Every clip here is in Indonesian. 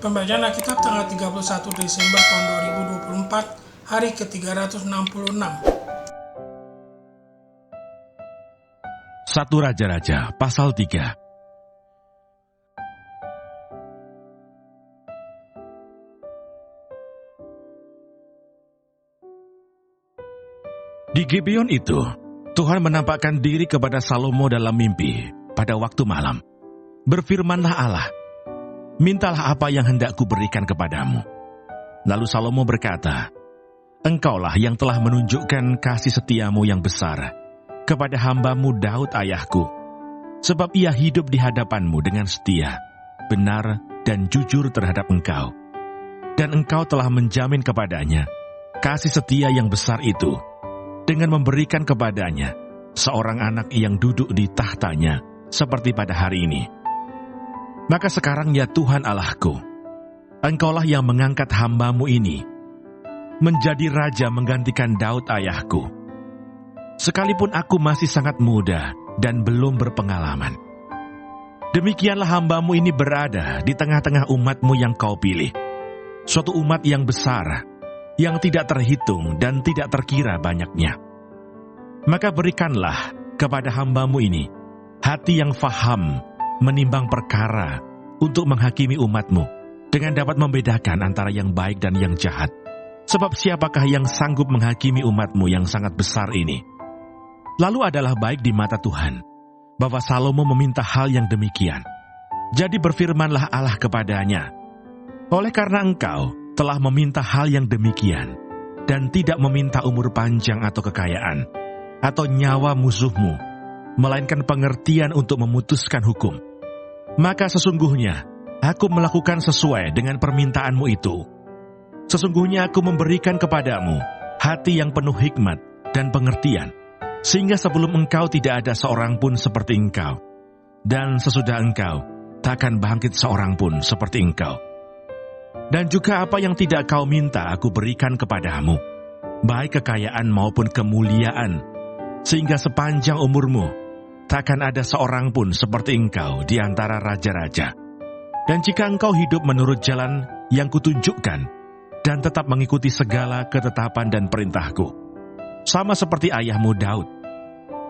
Pembacaan Alkitab tanggal 31 Desember tahun 2024, hari ke-366. 1 Raja-Raja pasal 3. Di Gibeon itu, Tuhan menampakkan diri kepada Salomo dalam mimpi pada waktu malam. Berfirmanlah Allah, "Mintalah apa yang hendak kuberikan kepadamu." Lalu Salomo berkata, "Engkaulah yang telah menunjukkan kasih setiamu yang besar kepada hambamu Daud ayahku, sebab ia hidup di hadapanmu dengan setia, benar dan jujur terhadap engkau. Dan engkau telah menjamin kepadanya kasih setia yang besar itu, dengan memberikan kepadanya seorang anak yang duduk di tahtanya seperti pada hari ini. Maka sekarang ya Tuhan Allahku, engkaulah yang mengangkat hambamu ini menjadi raja menggantikan Daud ayahku. Sekalipun aku masih sangat muda dan belum berpengalaman. Demikianlah hambamu ini berada di tengah-tengah umatmu yang kau pilih, suatu umat yang besar, yang tidak terhitung dan tidak terkira banyaknya. Maka berikanlah kepada hambamu ini hati yang faham menimbang perkara untuk menghakimi umatmu, dengan dapat membedakan antara yang baik dan yang jahat. Sebab siapakah yang sanggup menghakimi umatmu yang sangat besar ini?" Lalu adalah baik di mata Tuhan bahwa Salomo meminta hal yang demikian. Jadi berfirmanlah Allah kepadanya, "Oleh karena engkau telah meminta hal yang demikian, dan tidak meminta umur panjang atau kekayaan, atau nyawa musuhmu, melainkan pengertian untuk memutuskan hukum, maka sesungguhnya aku melakukan sesuai dengan permintaanmu itu. Sesungguhnya aku memberikan kepadamu hati yang penuh hikmat dan pengertian, sehingga sebelum engkau tidak ada seorang pun seperti engkau, dan sesudah engkau takkan bangkit seorang pun seperti engkau. Dan juga apa yang tidak kau minta aku berikan kepadamu, baik kekayaan maupun kemuliaan, sehingga sepanjang umurmu takkan ada seorang pun seperti engkau di antara raja-raja. Dan jika engkau hidup menurut jalan yang kutunjukkan, dan tetap mengikuti segala ketetapan dan perintahku, sama seperti ayahmu Daud,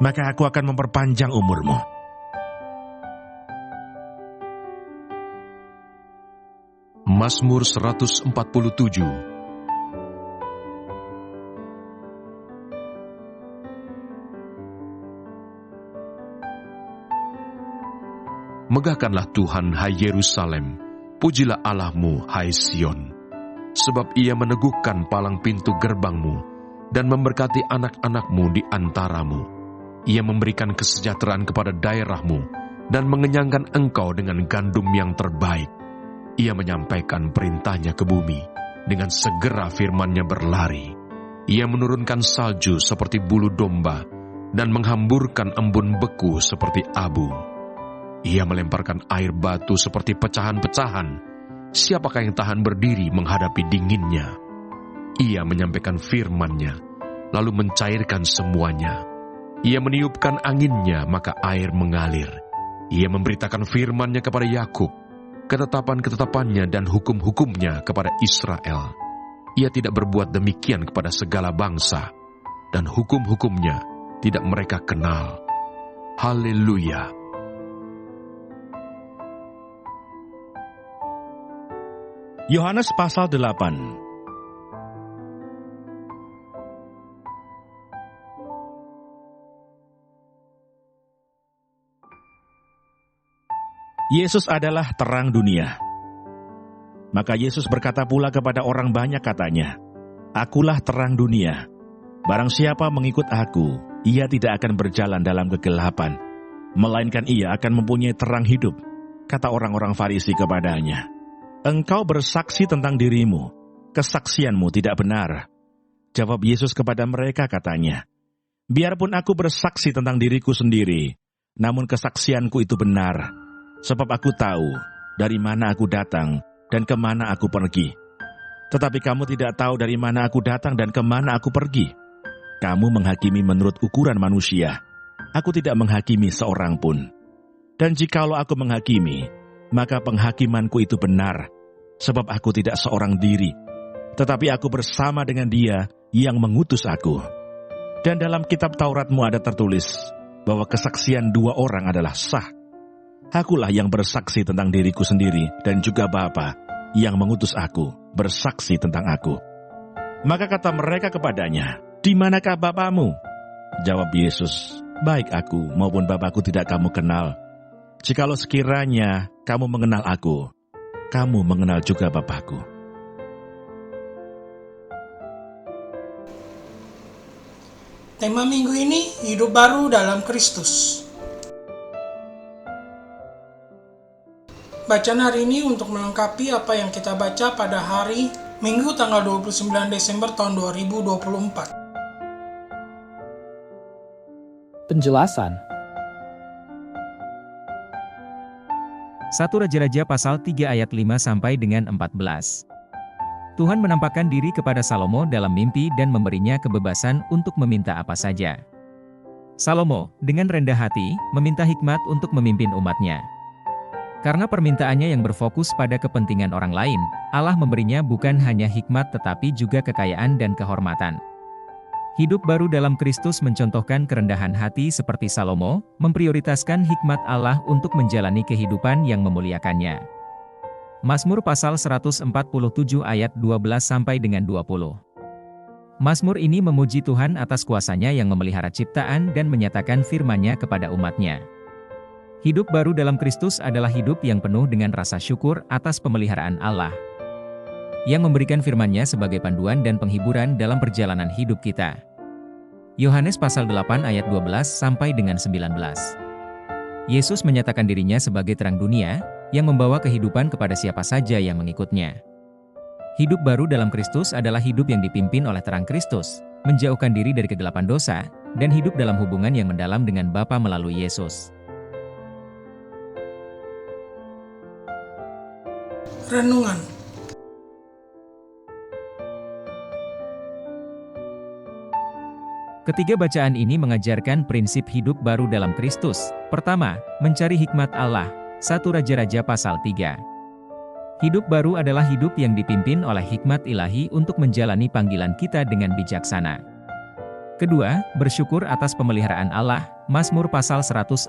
maka aku akan memperpanjang umurmu." Mazmur 147. Megahkanlah Tuhan, hai Yerusalem, pujilah Allahmu, hai Sion. Sebab ia meneguhkan palang pintu gerbangmu, dan memberkati anak-anakmu di antaramu. Ia memberikan kesejahteraan kepada daerahmu, dan mengenyangkan engkau dengan gandum yang terbaik. Ia menyampaikan perintahnya ke bumi, dengan segera firman-Nya berlari. Ia menurunkan salju seperti bulu domba, dan menghamburkan embun beku seperti abu. Ia melemparkan air batu seperti pecahan-pecahan. Siapakah yang tahan berdiri menghadapi dinginnya? Ia menyampaikan firman-Nya, lalu mencairkan semuanya. Ia meniupkan anginnya, maka air mengalir. Ia memberitakan firman-Nya kepada Yakub, ketetapan-ketetapannya dan hukum-hukumnya kepada Israel. Ia tidak berbuat demikian kepada segala bangsa, dan hukum-hukumnya tidak mereka kenal. Haleluya. Yohanes pasal 8. Yesus adalah terang dunia. Maka Yesus berkata pula kepada orang banyak, katanya, "Akulah terang dunia. Barang siapa mengikut aku, ia tidak akan berjalan dalam kegelapan, melainkan ia akan mempunyai terang hidup." Kata orang-orang Farisi kepadanya, "Engkau bersaksi tentang dirimu, kesaksianmu tidak benar." Jawab Yesus kepada mereka, katanya, "Biarpun aku bersaksi tentang diriku sendiri, namun kesaksianku itu benar. Sebab aku tahu dari mana aku datang dan kemana aku pergi. Tetapi kamu tidak tahu dari mana aku datang dan kemana aku pergi. Kamu menghakimi menurut ukuran manusia. Aku tidak menghakimi seorang pun. Dan jikalau aku menghakimi, maka penghakimanku itu benar, sebab aku tidak seorang diri, tetapi aku bersama dengan Dia yang mengutus aku. Dan dalam kitab Tauratmu ada tertulis bahwa kesaksian dua orang adalah sah. Akulah yang bersaksi tentang diriku sendiri, dan juga Bapa yang mengutus aku bersaksi tentang aku. Maka kata mereka kepadanya, "Di manakah Bapamu?" Jawab Yesus, "Baik aku maupun Bapakku tidak kamu kenal. Jikalau sekiranya kamu mengenal aku, kamu mengenal juga Bapakku." Tema minggu ini, hidup baru dalam Kristus. Bacaan hari ini untuk melengkapi apa yang kita baca pada hari Minggu tanggal 29 Desember tahun 2024. Penjelasan 1 Raja-Raja pasal 3 ayat 5 sampai dengan 14. Tuhan menampakkan diri kepada Salomo dalam mimpi dan memberinya kebebasan untuk meminta apa saja. Salomo, dengan rendah hati, meminta hikmat untuk memimpin umatnya. Karena permintaannya yang berfokus pada kepentingan orang lain, Allah memberinya bukan hanya hikmat tetapi juga kekayaan dan kehormatan. Hidup baru dalam Kristus mencontohkan kerendahan hati seperti Salomo, memprioritaskan hikmat Allah untuk menjalani kehidupan yang memuliakannya. Mazmur pasal 147 ayat 12 sampai dengan 20. Mazmur ini memuji Tuhan atas kuasanya yang memelihara ciptaan dan menyatakan firman-Nya kepada umatnya. Hidup baru dalam Kristus adalah hidup yang penuh dengan rasa syukur atas pemeliharaan Allah, yang memberikan firman-Nya sebagai panduan dan penghiburan dalam perjalanan hidup kita. Yohanes pasal 8 ayat 12 sampai dengan 19. Yesus menyatakan dirinya sebagai terang dunia, yang membawa kehidupan kepada siapa saja yang mengikutnya. Hidup baru dalam Kristus adalah hidup yang dipimpin oleh terang Kristus, menjauhkan diri dari kegelapan dosa, dan hidup dalam hubungan yang mendalam dengan Bapa melalui Yesus. Renungan. Ketiga bacaan ini mengajarkan prinsip hidup baru dalam Kristus. Pertama, mencari hikmat Allah. 1 Raja-Raja pasal 3. Hidup baru adalah hidup yang dipimpin oleh hikmat ilahi untuk menjalani panggilan kita dengan bijaksana. Kedua, bersyukur atas pemeliharaan Allah. Mazmur pasal 147.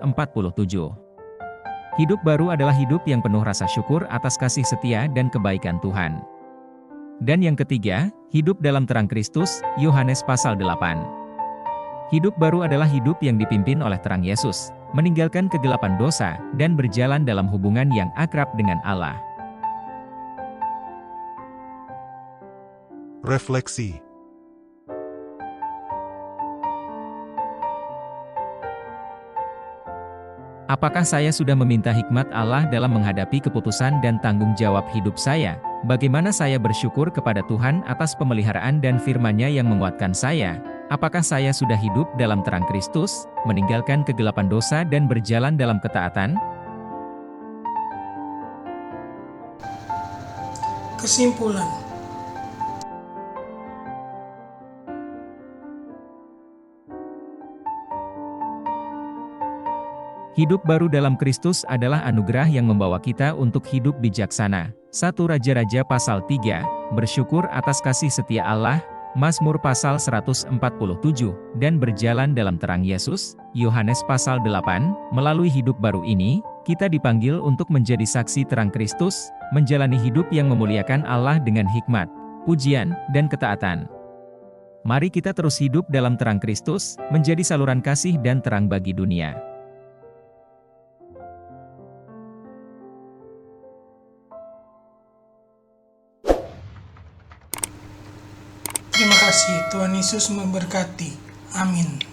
Hidup baru adalah hidup yang penuh rasa syukur atas kasih setia dan kebaikan Tuhan. Dan yang ketiga, hidup dalam terang Kristus. Yohanes pasal 8. Hidup baru adalah hidup yang dipimpin oleh terang Yesus, meninggalkan kegelapan dosa, dan berjalan dalam hubungan yang akrab dengan Allah. Refleksi. Apakah saya sudah meminta hikmat Allah dalam menghadapi keputusan dan tanggung jawab hidup saya? Bagaimana saya bersyukur kepada Tuhan atas pemeliharaan dan firman-Nya yang menguatkan saya? Apakah saya sudah hidup dalam terang Kristus, meninggalkan kegelapan dosa dan berjalan dalam ketaatan? Kesimpulan. Hidup baru dalam Kristus adalah anugerah yang membawa kita untuk hidup bijaksana. 1 Raja-Raja pasal 3, bersyukur atas kasih setia Allah. Mazmur pasal 147, dan berjalan dalam terang Yesus. Yohanes pasal 8, melalui hidup baru ini, kita dipanggil untuk menjadi saksi terang Kristus, menjalani hidup yang memuliakan Allah dengan hikmat, pujian, dan ketaatan. Mari kita terus hidup dalam terang Kristus, menjadi saluran kasih dan terang bagi dunia. Terima kasih, Tuhan Yesus memberkati. Amin.